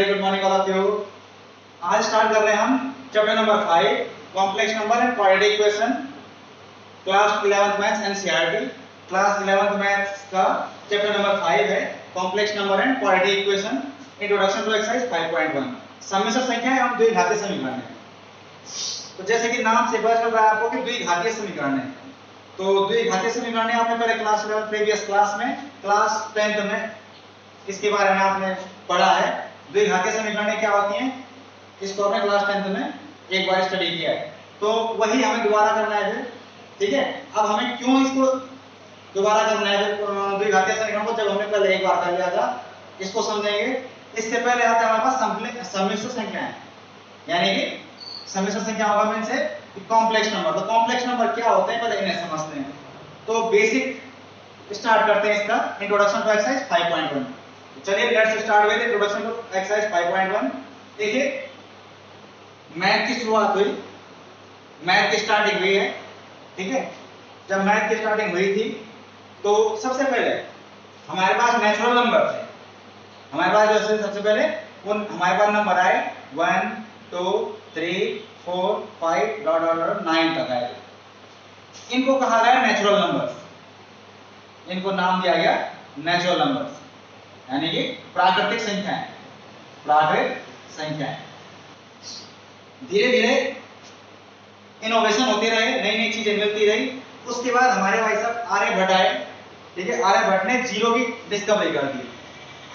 Very good morning all of you. आज start कर रहे हैं हम chapter number 5 complex number and quadratic equation, class 11th maths NCERT. Class 11th maths का chapter number 5 है complex number and quadratic equation, introduction to exercise 5.1। सम्मिश्र संख्या एवं द्विघातीय समीकरण है। तो जैसे कि नाम से पता चल रहा है आपको कि द्विघातीय समीकरण है, तो द्विघातीय समीकरण आपने पहले क्लास 11 प्रीवियस क्लास में क्लास 10th में इसके बारे में आपने पढ़ा है। द्विघातीय समीकरण क्या होती हैं इसको हमने क्लास 10th में एक बार स्टडी किया है, तो वही हमें दोबारा करना है। ठीक है, अब हमें क्यों इसको दोबारा करना है द्विघातीय समीकरण को, जब हमने पहले एक बार कर लिया था, इसको समझेंगे। इससे पहले आता है हमारे पास सम्मिश्र संख्याएं, यानी कि सम्मिश्र संख्याओं का मीन से कॉम्प्लेक्स नंबर। तो कॉम्प्लेक्स नंबर क्या होते हैं पहले इन्हें समझते हैं। तो बेसिक स्टार्ट करते हैं इसका इंट्रोडक्शन टू एक्सरसाइज 5.1। चलिए let's start with introduction to exercise 5.1। देखिए मैथ की शुरुआत हुई, मैथ की स्टार्टिंग हुई है। ठीक है, जब मैथ की स्टार्टिंग हुई थी तो सबसे पहले हमारे पास नेचुरल नंबर थे। हमारे पास जैसे सबसे पहले उन हमारे पास नंबर आए 1 2 3 4 5 9 तक आए। इनको कहा गया नेचुरल नंबर्स, इनको नाम दिया गया नेचुरल नंबर्स, यानी कि प्राकृतिक संख्याएं। प्राकृतिक संख्याएं धीरे धीरे इनोवेशन होते रहे, नई नई चीजें मिलती रही। उसके बाद हमारे भाई साहब आर्यभट्ट आए। ठीक है, आर्यभट्ट ने जीरो की डिस्कवरी कर दी।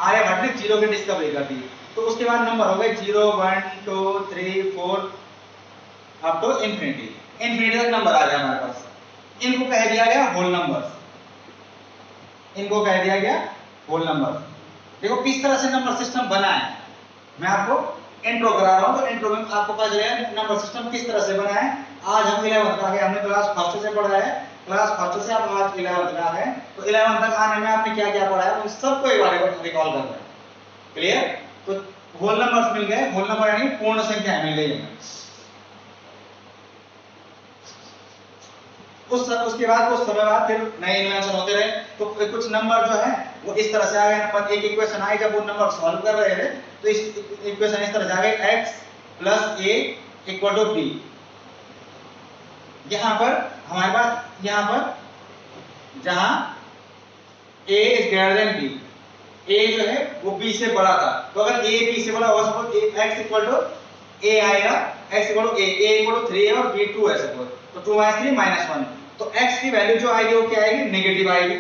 आर्यभट्ट ने जीरो की डिस्कवरी कर दी, तो उसके बाद नंबर हो गए 0 1 2 3 4 अप टू इंफिनिटी। इंफिनिटी तक नंबर आ गया हमारे पास। इनको कह दिया गया होल नंबर्स, इनको कह दिया गया होल नंबर। देखो किस तरह से नंबर सिस्टम बना है, मैं आपको इंट्रो करा रहा हूं, तो इंट्रो में आपको पता चलेगा नंबर सिस्टम किस तरह से बना है। आज हम 11th आ गए, हमने क्लास फर्स्ट से पढ़ा है, क्लास फर्स्ट से आप आज 11th में आ गए, तो 11th तक आने में आपने क्या क्या पढ़ा है उन सबको एक बार रिकॉल कर रहे हैं। क्लियर? तो होल नंबर्स मिल गए, होल नंबर यानी पूर्ण संख्या मिल गई हमें। उसके बाद कुछ समय बाद फिर नए इन्वेंशन होते रहे, तो कुछ नंबर जो है वो इस तरह से आ गए। नंबर एक इक्वेशन आई, जब वो नंबर सॉल्व कर रहे थे तो इस इक्वेशन इस तरह से आ गई x + a = b। यहां पर हमारे पास यहां पर जहां a > b, a जो है वो b से बड़ा था, तो अगर a b से बड़ा हो सपोज x = a आएगा, x = a = 3 और b 2 है सपोज, तो 2 - 3 - 1, तो x की वैल्यू जो आएगी वो क्या आएगी, नेगेटिव आएगी।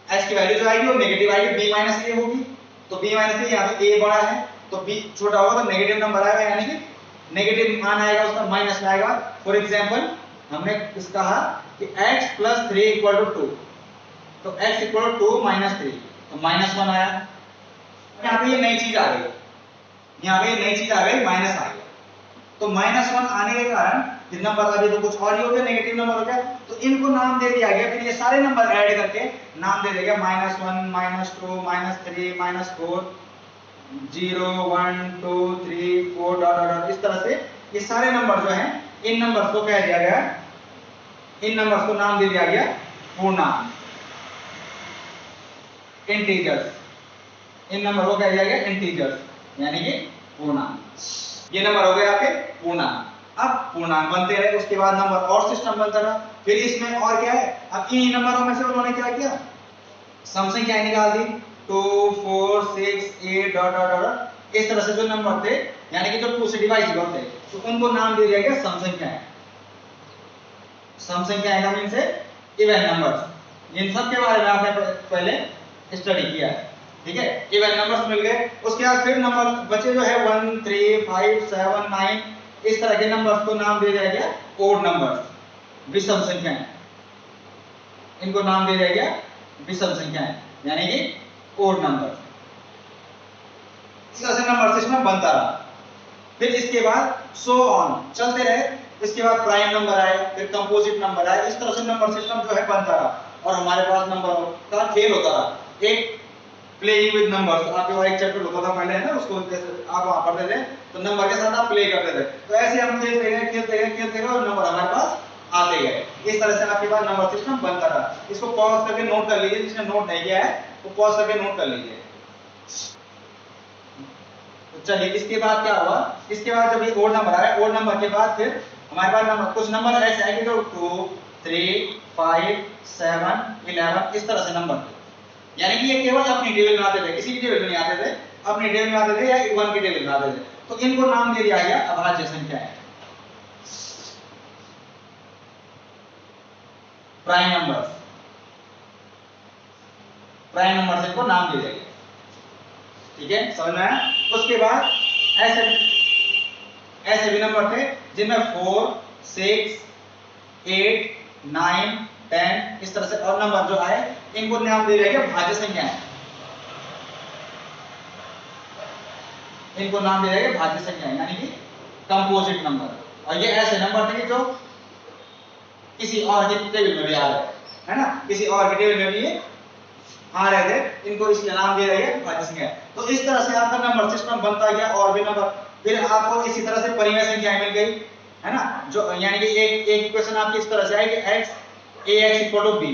x की वैल्यू जो आएगी वो नेगेटिव आएगी, b - a होगी, तो b - a यहां पे a बड़ा है तो b छोटा होगा, तो नेगेटिव नंबर आएगा, यानी कि नेगेटिव मान आएगा उसका, माइनस में आएगा। फॉर एग्जांपल हमने इस कहा कि x + 3 = 2, तो x = 2 - 3, तो -1 आया। यहां पे ये नई चीज आ गई, यहां पे नई चीज आ गई, माइनस आ गया। तो -1 आने के कारण फिर नंबर अभी तो कुछ और ही हो गया, नेगेटिव नंबर हो गया, तो इनको नाम दे दिया गया। फिर ये सारे नंबर ऐड करके नाम दे दिया गया -1 -2 -3 -4 0 1 2 3 4 इस तरह से ये सारे नंबर जो हैं, इन नंबर्स को कह दिया गया, इन नंबर्स को नाम दे दिया गया पूर्णांक, इंटीजर्स। इन नंबर को कह दिया गया इंटीजर्स, यानी कि पूर्णांक। ये नंबर हो गए आपके पूर्णांक। अब पूर्णांक बनते रहे, उसके बाद नंबर और सिस्टम बनता रहा। फिर इसमें और क्या है, अब इन नंबरों में से उन्होंने क्या किया, सम संख्याएं निकाल दी, 2 4 6 8 इस तरह से जो नंबर थे, यानी कि जो 2 से डिवाइड होते थे, तो उनको नाम दे दिया गया सम संख्याएं। सम संख्याएं का मीन से इवन नंबर्स। इन सब के बारे में आपने पहले स्टडी किया है। ठीक है, इवन नंबर्स मिल गए। उसके बाद फिर नंबर बचे जो है 1 3 5 7 9 इस तरह के नंबर्स को नाम दे दिया गया ओड नंबर्स, विषम संख्याएं। इनको नाम दे दिया गया विषम संख्याएं, यानी कि ओड नंबर। इस तरह से नंबर सिस्टम बनता रहा। फिर इसके बाद सो ऑन चलते रहे। इसके बाद प्राइम नंबर आए, फिर कंपोजिट नंबर आए। इस तरह से नंबर सिस्टम जो है बनता रहा, और हमारे पास नंबर का खेल होता रहा। एक प्लेइंग विद नंबर्स, आपके वहां एक चैप्टर होता था पहले, है ना, उसको आप वहां पढ़ते थे, तो नंबर के साथ आप प्ले करते थे। तो ऐसे हम खेलते गए और नंबर हमारे पास आते गए। इस तरह से आपके पास नंबर सिस्टम बनता रहा। इसको पॉज करके नोट कर लीजिए, जिसने नोट नहीं किया है वो पॉज करके नोट कर लीजिए। तो चलिए इसके बाद क्या हुआ, इसके बाद जब ये ओड नंबर आया, ओड नंबर के बाद फिर हमारे पास नंबर कुछ नंबर ऐसे आएंगे जो 2 3 5 7 11 इस तरह से नंबर थे, यानी कि ये केवल अपनी टेबल में आते थे, किसी की टेबल में नहीं आते थे, अपनी टेबल में आते थे या 1 की टेबल में आते थे। तो इनको नाम दे दिया गया अभाज्य संख्याएं, प्राइम नंबर्स, प्राइम नंबर से इनको नाम दे दिया गया। ठीक है, समझ में आया। उसके बाद ऐसे भी नंबर थे जिनमें 4 6 8 9 10 इस तरह से और नंबर जो आए इनको नाम दे दिया गया भाज्य संख्याएं, इनको नाम दे दिया गया भाज्य संख्याएं यानी कि कंपोजिट नंबर। और ये ऐसे नंबर थे कि जो किसी और की टेबल में भी आ रहे है ना, किसी और की टेबल में भी ये आ रहे थे, इनको इसलिए नाम दिया गया भाज्य संख्या। तो इस तरह से आपका नंबर सिस्टम बनता गया और भी नंबर, फिर आपको इसी तरह से परिमेय संख्याएं मिल गई है ना, जो यानी कि एक इक्वेशन आपकी इस तरह से आई कि x ax = b,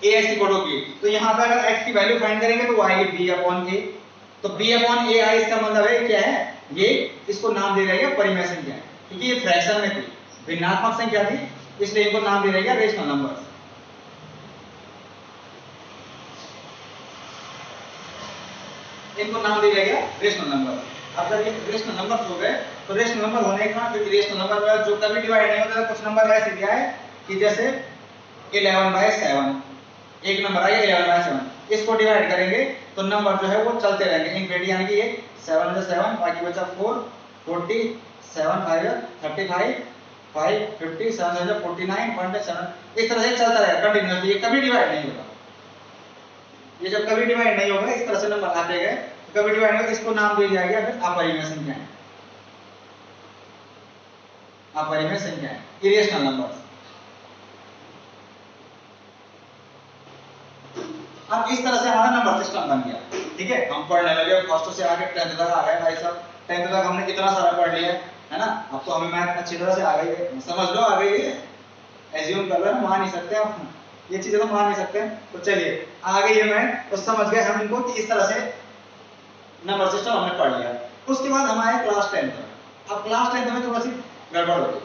ax = b, तो यहां पे अगर x की वैल्यू फाइंड करेंगे तो वो आएगी b/a, तो b/a इसका मतलब है क्या है, ये इसको नाम दे दिया गया परिमेय संख्या, क्योंकि ये फ्रैक्शन में थी, भिन्नात्मक संख्या थी, इसलिए इनको नाम दे दिया गया रेशनल नंबर्स। इनको नाम दिया गया रेशनल नंबर। अब जब ये रेशनल नंबर हो गए तो रेशनल नंबर होने का, क्योंकि रेशनल नंबर में जो कभी डिवाइड नहीं होता, कुछ नंबर ऐसे दिया है कि जैसे 11/7, एक नंबर आया 11/7, इसको डिवाइड करेंगे तो नंबर जो है वो चलते रहेंगे इनफिनिटी, यानी कि ये 7 में 7 बाकी बचा 4 40 7 5 35 5 50 7 49 1.7 इस तरह से चलता रहेगा कंटिन्यूअसली, ये कभी डिवाइड नहीं होगा। ये जब कभी डिवाइड नहीं होगा इस तरह से नंबर आते गए, कभी डिवाइड नहीं होगा, इसको नाम दे दिया गया फिर अपरिमेय संख्याएं, अपरिमेय संख्याएं, इरेशनल नंबर्स। अब इस तरह से हमारा नंबर सिस्टम बन गया। ठीक है, हम पढ़ने लगे फर्स्ट से आगे 10th तक आ गए भाई साहब, 10th तक हमने कितना सारा पढ़ लिया है ना, अब तो हमें मैथ अच्छी तरह से आ गई है, समझ लो आ गई है, एज्यूम कर लो, मान नहीं सकते आप, ये चीजें तो मान नहीं सकते। तो चलिए आ गई है, मैं तो समझ गए हम इनको कि इस तरह से नंबर सिस्टम हमने पढ़ लिया। उसके बाद हम आए क्लास 10th। अब क्लास 10th में थोड़ा सी गड़बड़ हो गई।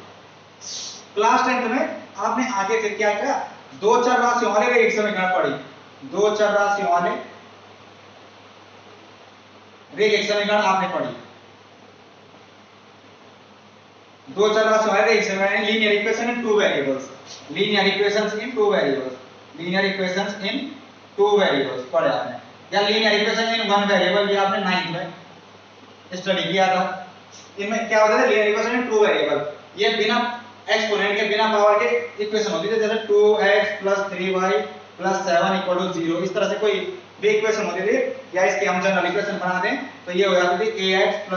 क्लास 10th में आपने आगे फिर क्या किया, दो चर राशियों वाले एक समीकरण पढ़ी, दो चर राशियों वाले एक समीकरण आपने पढ़ी, दो चर राशियों वाले एक समीकरण, linear equation in two variables, linear equations in two variables, linear equations in two variables पढ़े आपने, या linear equation in one variable भी आपने 9th में स्टडी किया था। इनमें क्या होता है, linear equation in two variable, ये बिना एक्सपोनेंट के बिना पावर के इक्वेशन होती थी, जैसे 2x + 3y + 7 = 0, इस तरह से कोई भी इक्वेशन होती थी, या इसकी हम जनरल इक्वेशन बना दें तो ये हो जाती थी ax +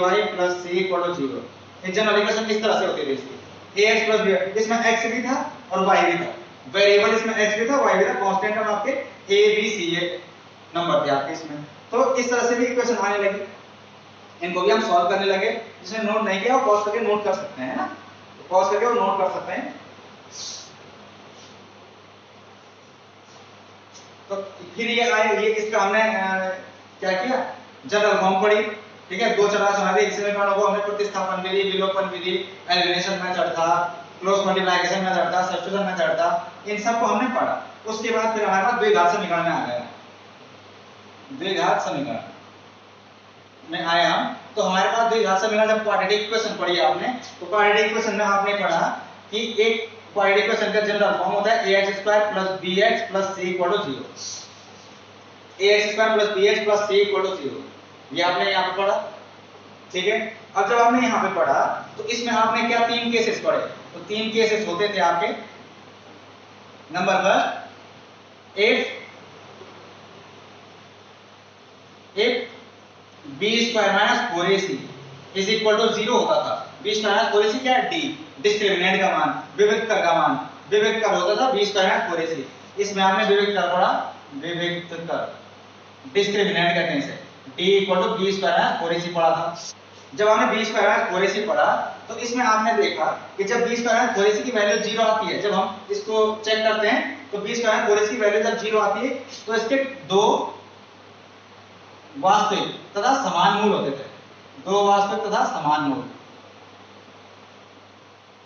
by + c = 0। ये जनरल इक्वेशन इस तरह से होती थी इसकी, ax + b, इसमें x भी था और y भी था, वेरिएबल इसमें x भी था y भी था, कांस्टेंट हम आपके a b c ये नंबर थे आपके इसमें। तो इस तरह से भी इक्वेशन आने लगी, इनको भी हम सॉल्व करने लगे। जिसने नोट नहीं किया वो पॉज करके नोट कर सकते हैं, है ना, पॉज करके वो नोट कर सकते हैं। तो फिर ये आए, ये इसका हमने क्या किया, जनरल फॉर्म पढ़ी। ठीक है, दो चर राशियों वाले एक समीकरणों को हमने प्रतिस्थापन विधि, विलोपन विधि, एलिमिनेशन मेथड था, क्रॉस मल्टीप्लिकेशन मेथड था, सब्स्टिट्यूशन मेथड था, इन सबको हमने पढ़ा। उसके बाद फिर हमारे पास द्विघात समीकरण में आ गया, द्विघात समीकरण में आए हम। तो हमारे पास द्विघात समीकरण, जब क्वाड्रेटिक इक्वेशन पढ़ी आपने, तो क्वाड्रेटिक इक्वेशन में आपने पढ़ा कि एक क्वाड्रेटिक इक्वेशन का जनरल फॉर्म होता है ax² + bx + c = 0, ax² + bx + c = 0, ये आपने यहाँ पे पढ़ा। ठीक है, अब जब आपने यहाँ पे पढ़ा तो इसमें आपने क्या तीन केसेस पढ़े, तो तीन केसेस होते थे आपके। Number first, if b² - 4ac = 0 होता था, b² - 4ac क्या है, d डिस्क्रिमिनेंट का मान, विविक्त कर का मान, विविक्त कर होता था b² - 4ac, इसमें आपने विविक्त कर पढ़ा, विविक्त कर डिस्क्रिमिनेंट कहते हैं इसे, d = b² - 4ac पढ़ा था। जब हमने b² - 4ac पढ़ा तो इसमें आपने देखा कि जब b² - 4ac की वैल्यू 0 आती है, जब हम इसको चेक करते हैं तो b² - 4ac की वैल्यू जब 0 आती है तो इसके दो वास्तविक तथा समान मूल होते थे, दो वास्तविक तथा समान मूल,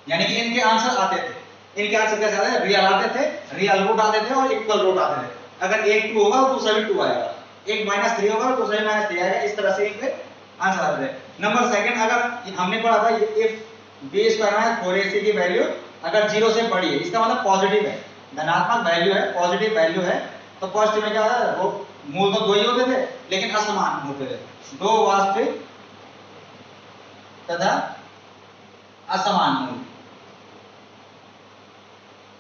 यानी कि इनके आंसर आते थे। इनके आंसर कैसे आते थे? रियल आते थे, रियल रूट आते थे और इक्वल रूट आते थे। अगर एक 2 होगा तो दूसरा भी 2 आएगा, एक -3 होगा तो दूसरा भी -3 आएगा, इस तरह से इनके आंसर आते थे। नंबर सेकंड, अगर हमने पढ़ा था if b square minus 4ac की वैल्यू अगर 0 से बड़ी है, इसका मतलब पॉजिटिव है, धनात्मक वैल्यू है, पॉजिटिव वैल्यू है, तो पॉजिटिव में क्या होता है? वो मूल तो दो ही होते थे लेकिन असमान होते थे, दो वास्तविक तथा असमान मूल,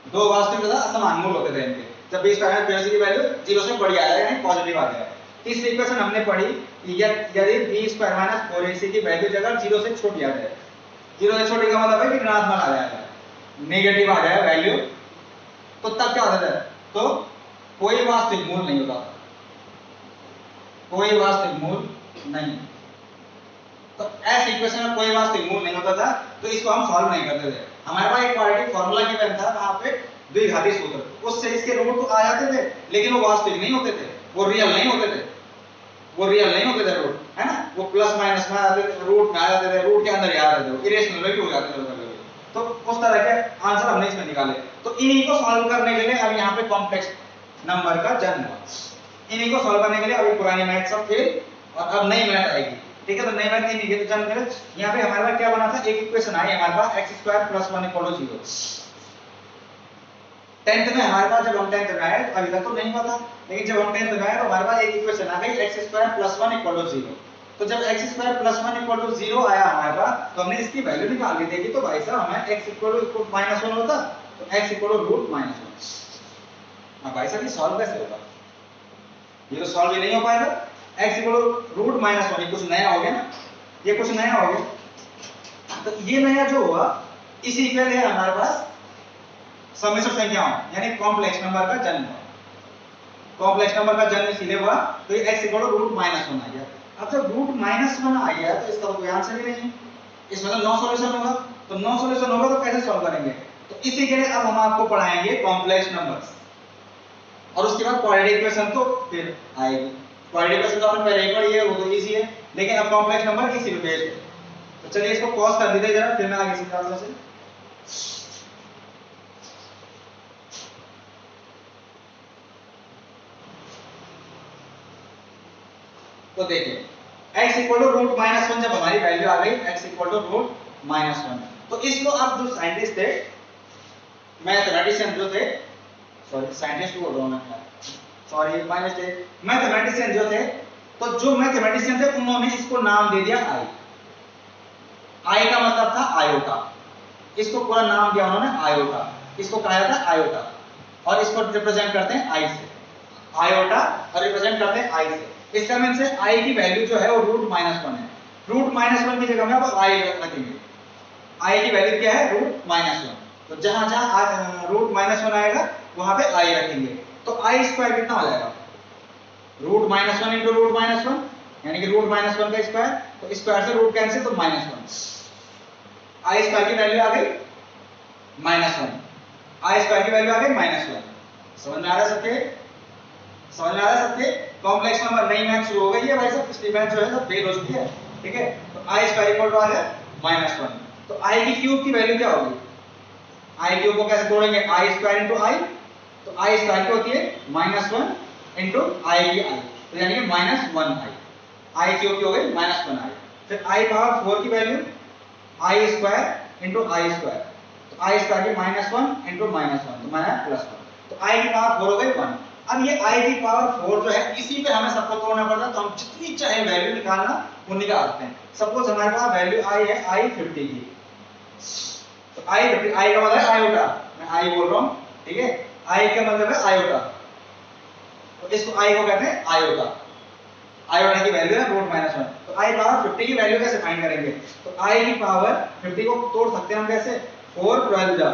दो वास्तविक तथा असमान मूल होते थे इनके। जब b स्क्वायर माइनस 4ac की वैल्यू 0 से बड़ी आ जाएगा यानी पॉजिटिव आ जाएगा। तीसरी इक्वेशन हमने पढ़ी यदि b स्क्वायर माइनस 4ac की वैल्यू अगर 0 से छोटी आ जाए, 0 से छोटी का मतलब है कि ऋणात्मक आ जाएगा, नेगेटिव आ जाएगा वैल्यू, तो तब क्या होता है? तो कोई वास्तविक मूल नहीं होता, कोई वास्तविक मूल नहीं। तो ऐसी इक्वेशन में कोई वास्तविक मूल नहीं होता था, तो इसको हम सॉल्व नहीं करते थे। हमारे पास एक क्वाड्रेटिक फार्मूला गिवन था, वहां पे द्विघाती सूत्र, उससे इसके रूट तो आ जाते थे लेकिन वो वास्तविक नहीं होते थे, वो रियल नहीं होते थे, वो रियल नहीं होते थे रूट, है ना? वो प्लस माइनस में आ जाते थे, रूट में आ जाते थे, रूट के अंदर ही आ जाते थे, इरेशनल भी हो जाते थे। तो उस तरह के आंसर हमने इसमें निकाले। तो इन्हीं को सॉल्व करने के लिए अब यहाँ पे कॉम्प्लेक्स नंबर का जन्म हुआ। इन्हीं को सॉल्व करने के लिए अभी पुरानी मैथ सब फेल और अब नई मैथ आएगी, ठीक है? तो नई मैथ इन्हीं के जन्म के लिए यहाँ पे हमारे पास क्या बना था? एक इक्वेशन आई हमारे पास x² + 1 = 0। 10th में हमारे पास, जब हम 10th में आए अभी तक तो नहीं पता, लेकिन जब हम 10th में आए तो हमारे पास एक इक्वेशन आ गई x² + 1 = 0। तो जब x² + 1 = 0 आया हमारे पास, तो हमने इसकी वैल्यू निकाल ली। देखी तो भाई साहब हमें x = -1 होता, तो x = √-1। अब भाई साहब ये सॉल्व कैसे होगा? ये तो सॉल्व ही नहीं हो पाएगा। x = √-1, ये कुछ नया हो गया ना, ये कुछ नया हो गया। तो ये नया जो हुआ इसी के लिए हमारे पास समेशन संख्याओं यानी कॉम्प्लेक्स नंबर का जन्म हुआ। कॉम्प्लेक्स नंबर का जन्म इसलिए हुआ तो ये x = √-1 आ गया। अब जब √-1 आ गया तो इसका कोई आंसर ही नहीं है, इसमें तो नो सॉल्यूशन होगा। तो नो सॉल्यूशन होगा तो कैसे सॉल्व करेंगे? तो इसी के लिए अब हम आपको पढ़ाएंगे कॉम्प्लेक्स नंबर्स, और उसके बाद क्वाड्रेटिक इक्वेशन तो फिर आएगी। क्वाड्रेटिक इक्वेशन तो आपने पहले ही पढ़ी है, वो तो इजी है, लेकिन अब कॉम्प्लेक्स नंबर इसी पे बेस्ड है। तो चलिए इसको पॉज कर दीजिए जरा, फिर मैं आगे समझाता हूं इसे। तो देखिए x = √-1 जब हमारी वैल्यू आ गई x = √-1, तो इसको अब जो साइंटिस्ट थे, मैथमेटिशियन जो थे, सॉरी साइंटिस्ट बोल रहा हूं मैं, सॉरी माय मिस्टेक, मैथमेटिशियन जो थे, तो जो मैथमेटिशियन थे उन्होंने इसको नाम दे दिया i। i का मतलब था आयोटा, इसको पूरा नाम दिया उन्होंने आयोटा, इसको कहा जाता है आयोटा, और इसको रिप्रेजेंट करते हैं i से, आयोटा, और रिप्रेजेंट करते हैं i से। इसका मीन से i की वैल्यू जो है वो √-1 है, √-1 की जगह में अब i रखेंगे। i की वैल्यू क्या है? √-1। तो जहां जहां √-1 आएगा वहां पे i रखेंगे। तो i² कितना हो जाएगा? √-1 × √-1 यानी कि √-1 का स्क्वायर, तो स्क्वायर से रूट कैंसिल, तो -1। i² की वैल्यू आ गई -1, i² की वैल्यू आ गई -1। समझ में आ रहा है सबके? समझ में आ रहा है सबके? कॉम्प्लेक्स नंबर नई मैथ शुरू हो गई है भाई साहब, पिछली मैथ जो है सब फेल हो चुकी है, ठीक है? तो i² आ गया -1। तो i³ की वैल्यू क्या होगी? i³ को कैसे तोड़ेंगे? i² × i, तो i² की होती है -1 × i की i, तो यानी कि -1i, i³ की हो गई -1i। फिर i⁴ की वैल्यू i² × i², तो i² की -1 × -1, तो -+1, तो i⁴ हो गई 1। अब ये i⁴ जो है इसी पे हमें सबको तोड़ना पड़ता है, तो हम जितनी चाहे वैल्यू निकालना वो निकाल सकते हैं। सपोज हमारे पास वैल्यू i है i50 की, तो i50, i का मतलब है आयोटा, मैं i बोल रहा हूं, ठीक है? i का मतलब है आयोटा, तो इसको i को कहते हैं आयोटा, आयोटा की वैल्यू है √-1। तो i⁴ की वैल्यू कैसे फाइंड करेंगे? तो i⁴ को तोड़ सकते हैं हम कैसे? 4 12 जा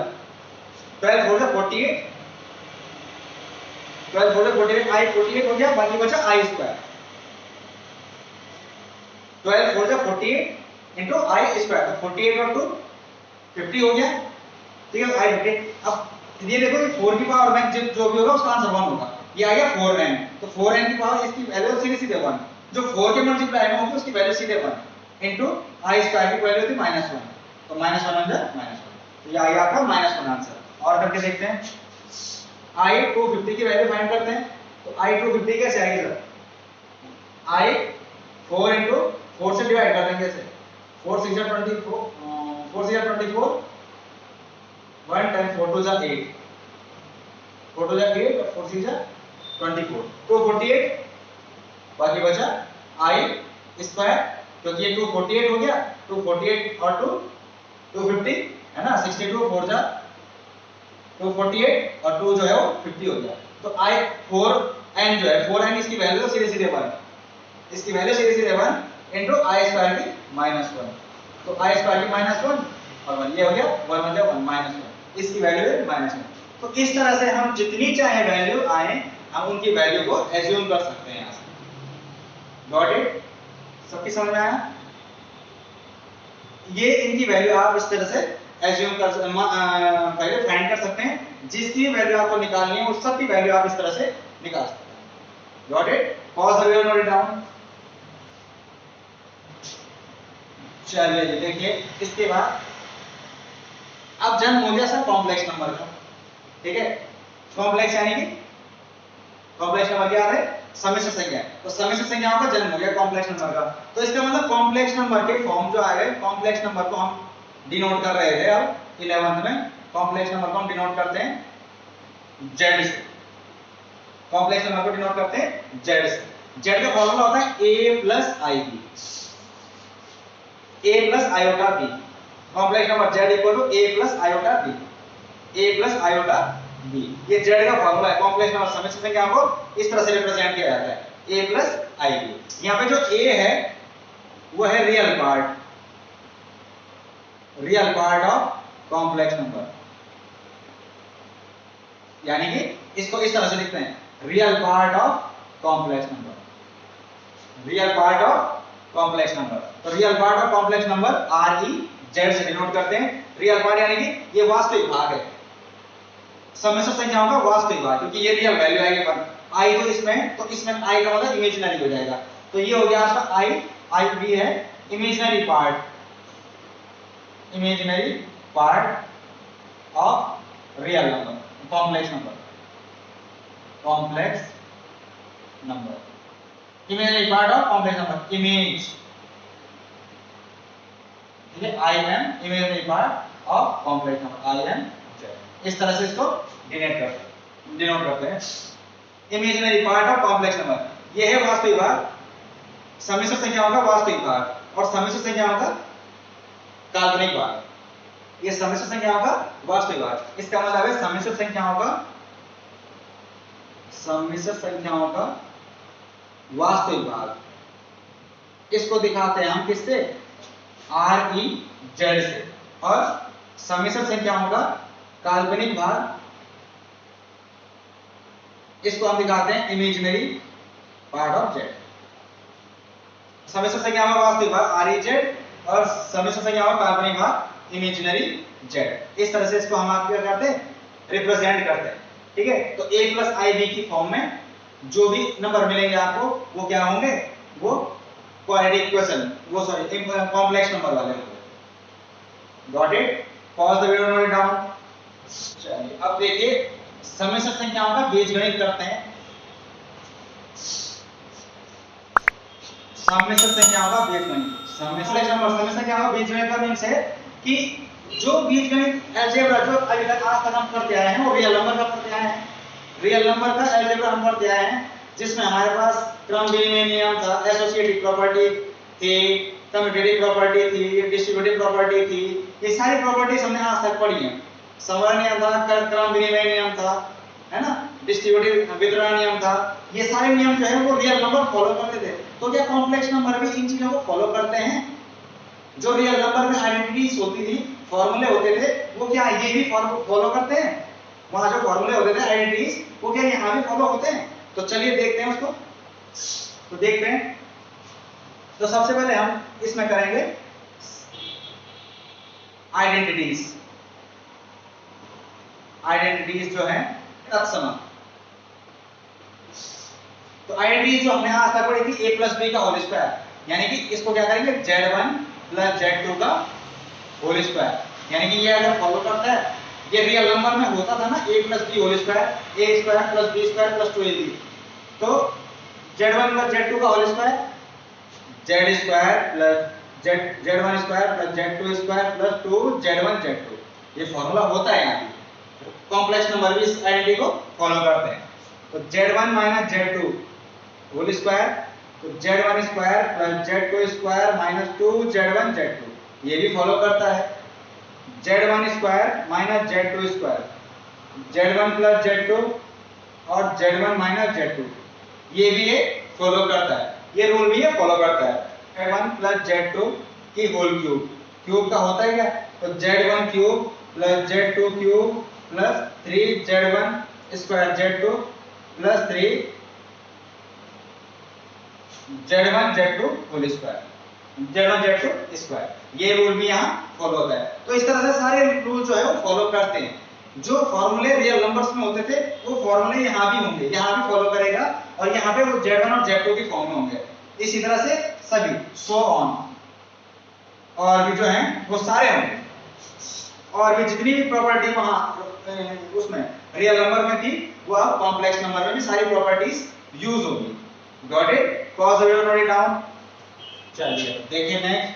12 4 जा 48, 12 4 जा 48, i 48 हो गया, बाकी बचा i²। 12 4 जा 48 × i², तो 48 और 2 50 हो गया, ठीक है? i50। अब ये देखो ये 4 की पावर में जो भी होगा उसका आंसर 1 होगा, ये आ गया 4n, तो 4n की पावर इसकी वैल्यू सीधे सीधे 1, जो 4 के मल्टीप्लाई में होगी उसकी वैल्यू सीधे 1 इंटू आई स्क्वायर की वैल्यू होती -1, तो -1 बन जाए -1, तो ये आ गया आपका -1 आंसर। और करके देखते हैं, आई 250 की वैल्यू फाइंड करते हैं, तो आई 250 कैसे आएगी सर, आई 4 इंटू 4 से डिवाइड कर देंगे, ऐसे 4 6 जा 24, 4 6 जा 24, 1 टाइम 4 2 जा 8, 4 2 जा 8 और 4 6 जा 24, 248, बाकी बचा आई स्क्वायर, क्योंकि ये 248 हो गया, 248 और 250 है ना, 62 4 जा 248 और 2 जो है वो 50 हो गया, तो आई 4n जो है 4n इसकी वैल्यू तो सीधे सीधे 1, इसकी वैल्यू सीधे सीधे 1 इंटू आई स्क्वायर की -1, तो आई स्क्वायर की -1 और 1 ये हो गया 1 हो गया 1 -1, इसकी वैल्यू है -1। तो इस तरह से हम जितनी चाहे वैल्यू आए हम उनकी वैल्यू को एज्यूम कर सकते हैं यहाँ से। Got it? सबकी समझ में आया? ये इनकी वैल्यू आप इस तरह से एज्यूम कर पहले फाइंड कर सकते हैं, जिसकी वैल्यू आपको निकालनी है उस सब की वैल्यू आप इस तरह से निकाल सकते हैं। Got it? Pause the video, note it down. चलिए जी देखिए, इसके बाद अब जन्म हो गया सर कॉम्प्लेक्स नंबर का, ठीक है, कॉम्प्लेक्स यानी कि कॉम्प्लेक्स नंबर क्या है, समिश्र संख्या, तो समिश्र संख्याओं का जन्म हो गया कॉम्प्लेक्स नंबर का, तो इसका मतलब कॉम्प्लेक्स नंबर के फॉर्म जो आ गए, कॉम्प्लेक्स नंबर को हम डिनोट कर रहे थे अब 11th में, कॉम्प्लेक्स नंबर को हम डिनोट करते हैं z से, कॉम्प्लेक्स नंबर को डिनोट करते हैं z से, z का फॉर्मूला होता है a plus ib, a plus iota b, complex number z equal to a plus iota b, a plus iota b, ये z का फॉर्मूला है। कॉम्प्लेक्स नंबर समिश्र संख्या को इस तरह से रिप्रेजेंट किया जाता है a प्लस ib। यहाँ पे जो a है वो है real part of complex number, यानी कि इसको इस तरह से लिखते हैं real part of complex number, real part of complex number, तो real part of complex number R E Z से डिनोट करते हैं। रियल पार्ट यानी कि ये वास्तविक भाग है, समिश्र संख्याओं का वास्तविक भाग, क्योंकि ये रियल वैल्यू आएगी पर आई तो इसमें आई का मतलब इमेजिनरी हो जाएगा, तो ये हो गया आपका आई भी है imaginary part of real number, complex number, imaginary part of complex number, image, ठीक है, I am imaginary part of complex number, I am, इस तरह से इसको डिनोट करते हैं, imaginary part of complex number, ये है वास्तविक भाग, समिश्र संख्याओं का वास्तविक भाग और समिश्र संख्याओं का काल्पनिक भाग, ये समिश्र संख्याओं का वास्तविक भाग, इसका मतलब है समिश्र संख्याओं का वास्तविक भाग, इसको दिखाते हैं हम किससे, आर ई जेड से, और समिश्र संख्याओं का काल्पनिक भाग इसको हम दिखाते हैं इमेजिनरी पार्ट ऑफ जेड। समिश्र संख्याओं का वास्तविक भाग आर ई जेड और समिश्र संख्याओं का काल्पनिक भाग इमेजिनरी जेड, इस तरह से इसको हम आप क्या करते हैं, रिप्रेजेंट करते हैं, ठीक है। तो a प्लस आई बी की फॉर्म में जो भी नंबर मिलेंगे आपको वो क्या होंगे, वो क्वाड्रेटिक इक्वेशन, वो सॉरी कॉम्प्लेक्स नंबर वाले होंगे। Got it? Pause the video, note it down. चलिए अब देखिए समिश्र संख्याओं का बीजगणित करते हैं। समिश्र संख्याओं का बीजगणित, समिश्र संख्याओं का बीजगणित का मींस है कि जो बीजगणित अलजेब्रा जो अभी तक आज तक हम करते आए हैं वो रियल नंबर का करते आए हैं, रियल नंबर का अलजेब्रा हम करते आए हैं, जिसमें हमारे पास क्रम विनिमय नियम था, एसोसिएटिव प्रॉपर्टी थी, कम्यूटेटिव प्रॉपर्टी थी, डिस्ट्रीब्यूटिव प्रॉपर्टी थी, ये सारी प्रॉपर्टीज हमने आज तक पढ़ी हैं। समरण नियम था, क्रम विनिमय नियम था, है ना, डिस्ट्रीब्यूटिव वितरण नियम था, ये सारे नियम जो है वो रियल नंबर फॉलो करते थे। तो क्या कॉम्प्लेक्स नंबर भी इन चीजों को फॉलो करते हैं? जो रियल नंबर में आइडेंटिटीज होती थी, फॉर्मूले होते थे, वो क्या ये भी फॉलो करते हैं? वहां जो फॉर्मूले होते थे आइडेंटिटीज, वो क्या यहाँ भी फॉलो होते हैं? तो चलिए देखते हैं उसको, तो देखते हैं। तो सबसे पहले हम इसमें करेंगे आइडेंटिटीज, आइडेंटिटीज जो है तत्सम। तो आइडेंटिटी जो हमने आज तक पढ़ी थी a प्लस बी का होल स्क्वायर, यानी कि इसको क्या करेंगे z1 प्लस z2 का होल स्क्वायर, यानी कि ये अगर फॉलो करता है, ये रियल नंबर में होता था ना a plus B whole square, a square plus b square plus 2ab, तो z1 प्लस z2 का whole square, z square plus z1 square plus z2 square plus 2z1 z2, ये फॉर्मूला होता है यहाँ पे। कॉम्प्लेक्स नंबर भी इस identity को फॉलो करते हैं। तो z1 minus z2 whole square, तो z1 square plus z2 square minus 2z1 z2, ये भी फॉलो करता है। z1 square minus z2 square, z1 plus z2 और z1 माइनस z2, ये भी ये फॉलो करता है, ये रूल भी ये फॉलो करता है। z1 प्लस z2 की होल क्यूब, क्यूब का होता है क्या, तो z1 cube plus z2 cube plus 3z1 square z2 plus 3z1 z2 whole square, z1 z2 square, ये रूल भी यहाँ फॉलो होता है। तो इस तरह से सारे रूल जो है वो फॉलो करते हैं। जो फॉर्मूले रियल नंबर्स में होते थे वो फॉर्मूले यहाँ भी होंगे, यहाँ भी फॉलो करेगा, और यहाँ पे वो z1 और z2 की फॉर्म में होंगे। इसी तरह से सभी सो ऑन, और भी जो हैं वो सारे होंगे, और भी जितनी भी प्रॉपर्टी वहाँ उसमें रियल नंबर में थी वो अब कॉम्प्लेक्स नंबर में भी सारी प्रॉपर्टीज यूज होगी। Got it? Pause the video, note it down. चलिए देखिए नेक्स्ट,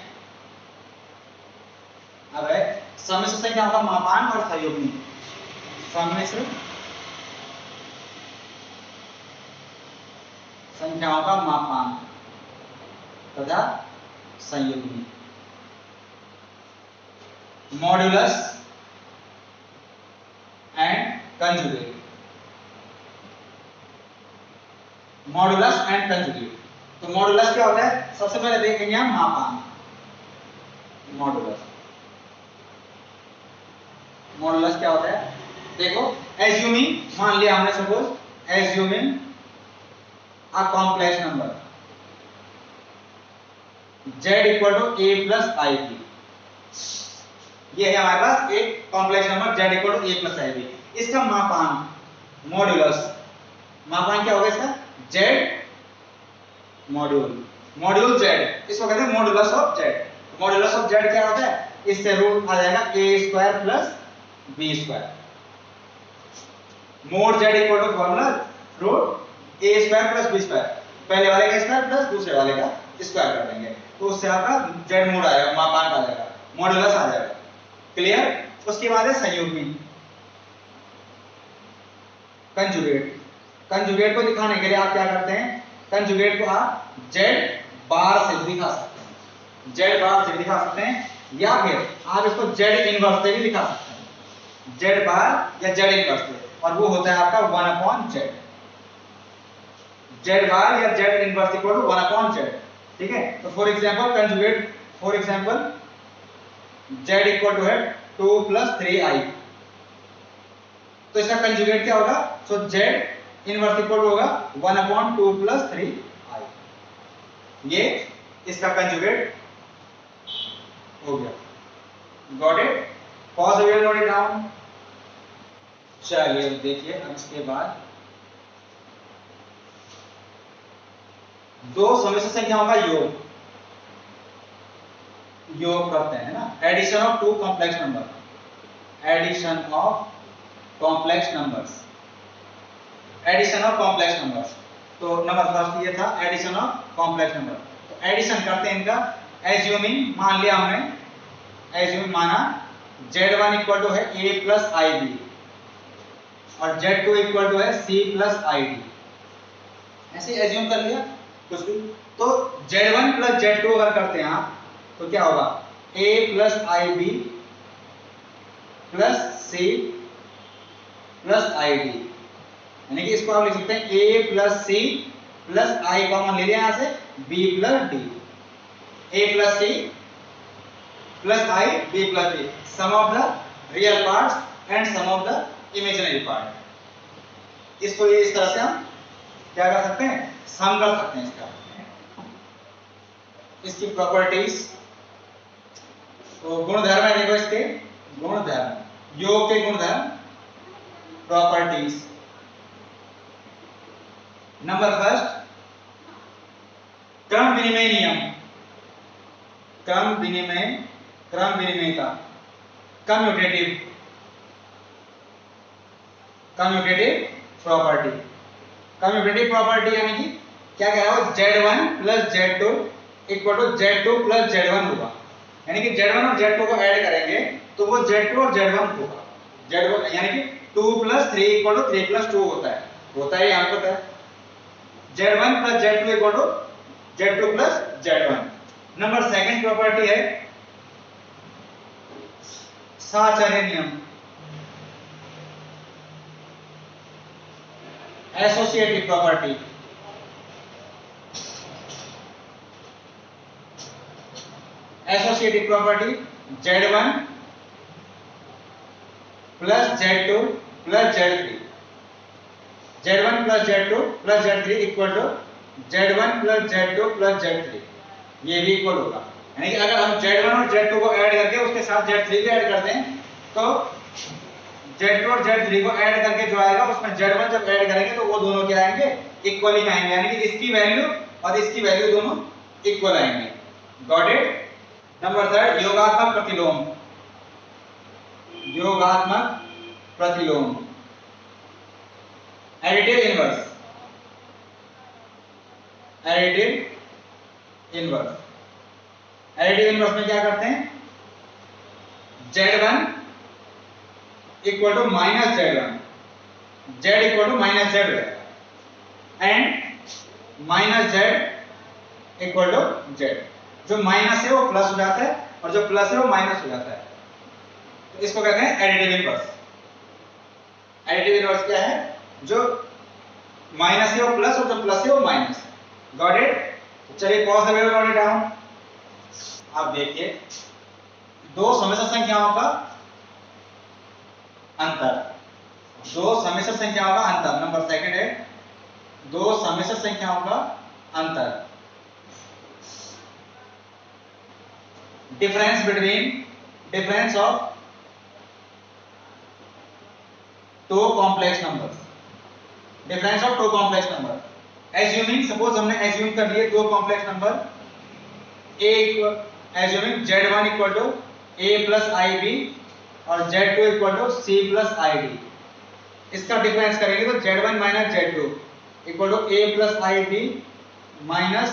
अब है सम्मिश्र संख्याओं का मापांक और संयुग्मी। सम्मिश्र संख्याओं का मापांक तथा संयुग्मी। Modulus and conjugate. Modulus and conjugate, तो मॉड्यूलस क्या होता है, सबसे पहले देखेंगे हम मापांक। मॉड्यूलस, मॉड्यूलस क्या होता है, देखो एज्यूमिंग, मान लिया हमने suppose assuming a complex number z equal to a plus ib, ये है हमारे पास एक complex number z equal to a plus ib, इसका मापांक मॉड्यूलस, मापांक क्या होगा इसका, z मॉड्यूल, मॉड्यूल z, इसको कहते हैं modulus of z। Modulus of z क्या होता है, इससे रूट आ जाएगा a square plus b square, mod z equal to formula root a square plus b square, पहले वाले का स्क्वायर प्लस दूसरे वाले का स्क्वायर कर देंगे, तो उससे आपका z मोड आएगा, मापांक आ जाएगा, मॉड्यूलस आ जाएगा। क्लियर? उसके बाद है संयुग्मी, कंजुगेट। कंजुगेट को दिखाने के लिए आप क्या करते हैं, कंजुगेट को आप z बार से दिखा सकते हैं, z बार से दिखा सकते हैं, या फिर आप इसको z इनवर्स से भी दिखा सकते हैं, z बार या z इनवर्स से, और वो होता है आपका 1/z, z बार या z inverse equal to 1/z। ठीक है, तो for example conjugate, for example z equal to है 2 प्लस 3i, तो इसका कंजुगेट क्या होगा, सो z इनवर्स इक्वल होगा 1/2 प्लस 3i, ये इसका कंजुगेट हो गया। Got it? Pause the video, note it down. चलिए देखिए अब इसके बाद दो सम्मिश्र संख्याओं का योग, योग करते हैं ना, addition of two complex number, addition of complex numbers, addition of complex numbers. तो नंबर फर्स्ट ये था एडिशन ऑफ कॉम्प्लेक्स नंबर, तो एडिशन करते हैं इनका, एज्यूमिंग, मान लिया हमने, एज्यूमिंग माना z1 इक्वल टू है a प्लस ib और z2 इक्वल टू है c प्लस id, ऐसे एज्यूम कर लिया कुछ भी, तो z1 प्लस z2 अगर करते हैं आप तो क्या होगा, a plus ib plus c plus id, यानी कि इसको आप लिख सकते हैं a plus c plus i common ले लिया यहाँ से, b plus d, a plus c plus i b plus d, sum of the real parts and sum of the imaginary part. इसको ये इस तरह से हम क्या कर सकते हैं, सम कर सकते हैं इसका, इसकी प्रॉपर्टीज, तो गुणधर्म है, देखो इसके गुणधर्म, योग के गुणधर्म, प्रॉपर्टीज। नंबर फर्स्ट क्रम विनिमय नियम, क्रम विनिमयता, कम्यूटेटिव प्रॉपर्टी। कम्यूटेटिव प्रॉपर्टी यानी कि क्या कह रहा है, Z1 plus Z2 equal to Z2 plus Z1 होगा, यानी कि Z1 और Z2 को ऐड करेंगे तो वो Z2 और Z1 होगा। Z1 यानी कि 2 प्लस 3 इक्वल टू 3 प्लस 2 होता है यहाँ पता है। Z1 plus Z2 equal to Z2 plus Z1। Number second property है साहचर्य नियम, associative property. Associative property Z1 plus Z2 plus Z3, Z1 plus Z2 plus Z3 equal to Z1 plus Z2 plus Z3, ये भी equal होगा। यानी कि अगर हम Z1 और Z2 को ऐड करके उसके साथ Z3 भी ऐड करते हैं तो Z2 और Z3 को ऐड करके जो आएगा उसमें Z1 जब ऐड करेंगे तो वो दोनों क्या आएंगे, इक्वल ही आएंगे, यानी कि इसकी वैल्यू और इसकी वैल्यू दोनों इक्वल आएंगे। Got it. नंबर थर्ड, योगात्मक प्रतिलोम, योगात्मक प्रतिलोम, additive inverse, additive inverse. Additive inverse में क्या करते हैं, Z1 equal to minus Z1, Z equal to minus Z and minus Z equal to Z। जो माइनस है वो प्लस हो जाता है और जो प्लस है वो माइनस हो जाता है, तो इसको कहते हैं एडिटिव इनवर्स। एडिटिव इनवर्स क्या है, जो माइनस है वो प्लस और जो प्लस है वो माइनस। Got it. चलिए pause the video, note it down. आप देखिए दो समिश्र संख्याओं का अंतर, दो समिश्र संख्याओं का अंतर। नंबर सेकंड है दो समिश्र संख्याओं का अंतर, difference of two complex numbers, difference of two complex number. Assuming, suppose हमने एज्यूम कर लिए दो complex number assuming Z1 equal to A plus IB और Z2 equal to C plus ID। इसका डिफरेंस करेंगे तो Z1 minus Z2 equal to A plus IB minus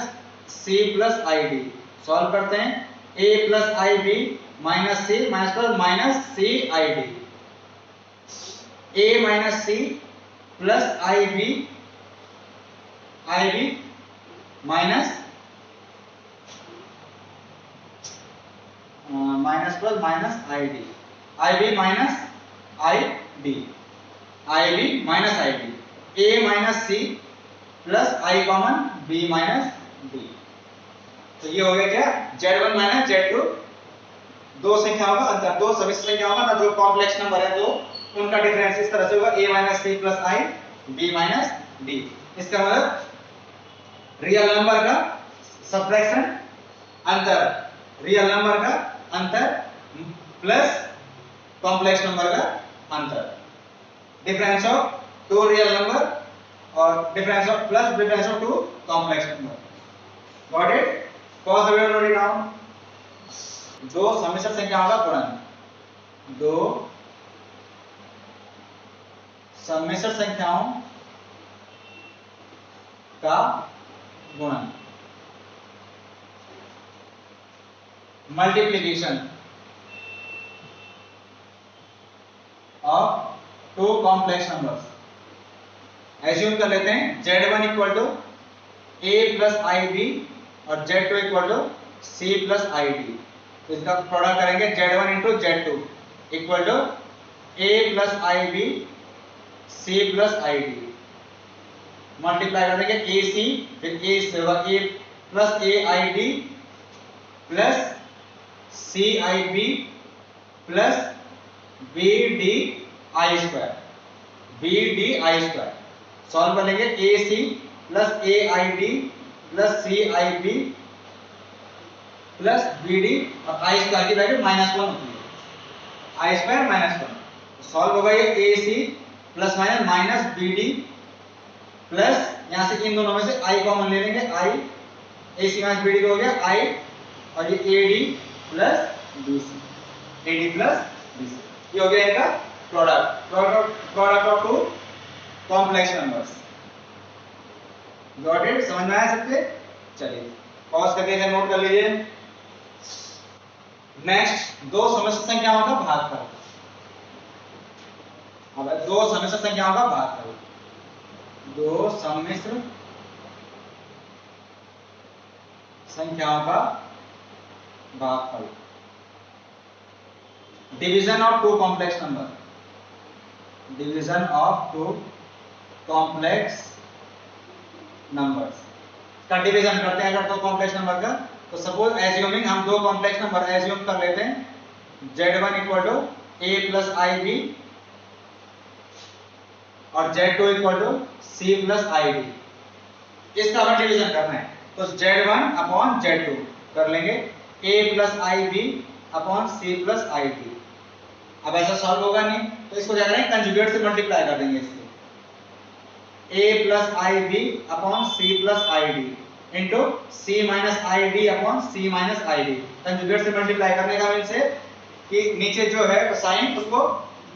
C plus ID। Solve करते हैं, A plus IB minus C minus C ID, A minus C plus IB minus minus plus minus ID, IB minus ID, IB minus ID, A minus C plus I common B minus D। तो ये हो गया क्या, Z1 minus Z2, दो संख्याओं का अंतर, दो समिश्र संख्याओं का जो कॉम्प्लेक्स नंबर है तो उनका डिफरेंस इस तरह से होगा, A minus C plus I B minus D। इसका मतलब रियल नंबर का सब्ट्रैक्शन अंतर, रियल नंबर का अंतर प्लस कॉम्प्लेक्स नंबर का अंतर, difference of two real number और difference of plus difference of two complex number. Got it. Pause the video, note it down. दो समिश्र संख्याओं का गुणन, दो समिश्र संख्याओं का गुणन, multiplication of two complex numbers. Assume कर लेते हैं Z1 equal to A plus IB और Z2 equal to C plus ID। तो इसका प्रोडक्ट करेंगे Z1 into Z2 equal to A plus IB C plus ID, multiply कर देंगे AC, फिर A से होगा A plus AID plus CIB plus BDI square, BDI square. Solve कर लेंगे AC plus AID plus CIB plus BD और I square की value -1 होती है, I स्क्वायर -1। सॉल्व होगा ये AC plus minus BD plus, यहां से इन दोनों में से I कॉमन ले लेंगे, I AC माइनस BD हो गया I, और ये AD plus BC, AD plus BC, ये हो गया इनका product of two complex numbers. Got it? समझ में आया सबके? चलिए पॉज करके नोट कर लीजिए। नेक्स्ट, दो समिश्र संख्याओं का भागफल। अब दो समिश्र संख्याओं का भागफल, दो सम्मिश्र संख्याओं का भागफल, division of two complex number, division of two complex numbers का डिवीजन करते हैं अगर दो कॉम्प्लेक्स नंबर का। तो सपोज एज्यूमिंग हम दो कॉम्प्लेक्स नंबर एज्यूम कर लेते हैं Z1 equal to a plus IB और Z2 equal to C plus IB, इसका हमें डिवीजन करना है। तो Z1 अपॉन Z2 कर लेंगे, a plus IB upon C plus IB। अब ऐसा सॉल्व होगा नहीं तो इसको क्या करेंगे, कंजुगेट से मल्टीप्लाई कर देंगे इसको, a plus IB upon C plus IB into C minus IB upon C minus IB। Conjugate से मल्टीप्लाई करने का मीन्स है कि नीचे जो है साइन उसको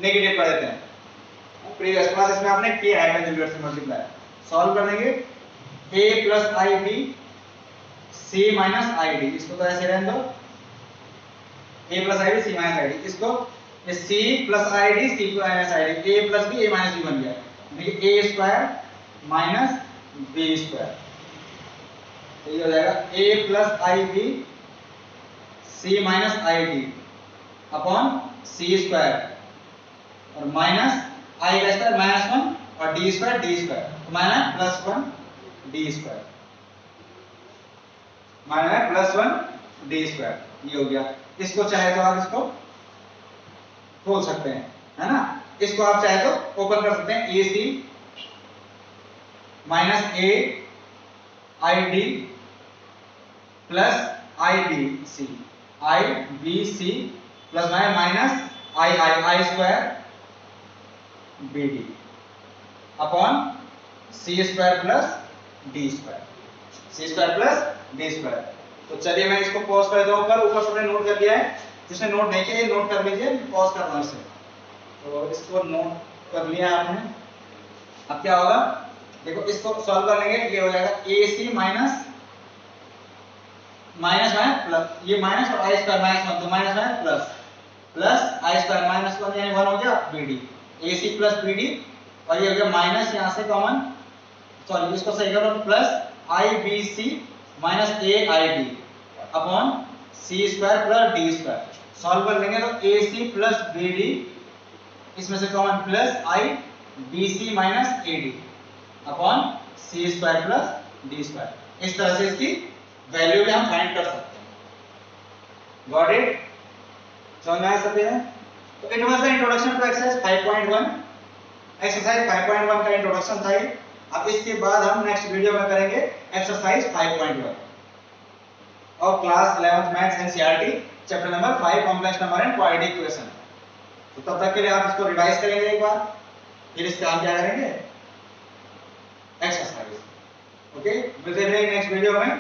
नेगेटिव कर देते हैं। प्रीवियस क्लासेस में आपने किया है कंजुगेट से मल्टीप्लाई। सॉल्व कर देंगे a plus IB C minus IB, इसको तो ऐसे रहने दो, a plus IB C minus IB, इसको ये C plus ID C minus ID, a plus b a minus b बन गया। देखिए a square minus b square, तो ये हो जाएगा a plus IB C minus ID upon C square और माइनस I का स्क्वायर माइनस 1 और d स्क्वायर, तो minus plus 1 d square, minus plus 1 d square, ये हो गया। इसको चाहे तो आप इसको खोल सकते हैं, है ना, इसको आप चाहे तो ओपन कर सकते हैं, AC minus a ID plus IBC, IBC plus minus I square BD upon C square plus D square, C square plus D square. तो चलिए मैं इसको पॉज कर देता हूं, ऊपर सबने नोट कर लिया है, जिसने नोट नहीं किया नोट कर लीजिए, पॉज कर रहा हूं इसे। तो इसको नोट कर लिया आपने। अब क्या होगा, देखो इसको सॉल्व कर लेंगे, ये हो जाएगा AC माइनस माइनस प्लस, ये माइनस और I स्क्वायर माइनस 1, तो minus plus plus I square minus 1 यानी 1 हो गया BD, AC प्लस BD, और ये हो गया माइनस यहाँ से कॉमन, सॉरी इसको सही करो, plus IBC minus AID upon C square plus D square. Solve कर लेंगे तो AC प्लस BD, इसमें से common plus IBC minus AD upon C square plus D square. इस तरह से इसकी वैल्यू भी हम फाइंड कर सकते हैं। Got it? समझ में आया सभी ने? तो it was the introduction to exercise 5.1। Exercise 5.1 का इंट्रोडक्शन था ये। अब इसके बाद हम नेक्स्ट वीडियो में करेंगे एक्सरसाइज 5.1 और class 11th maths NCERT chapter number 5 complex number and quadratic equation. तो तब तक के लिए आप इसको रिवाइज करेंगे एक बार, फिर इसका हम क्या करेंगे, एक्सरसाइज। ओके, मिलते हैं नेक्स्ट वीडियो में,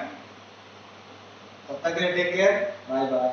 तब तक के लिए टेक केयर, बाय बाय।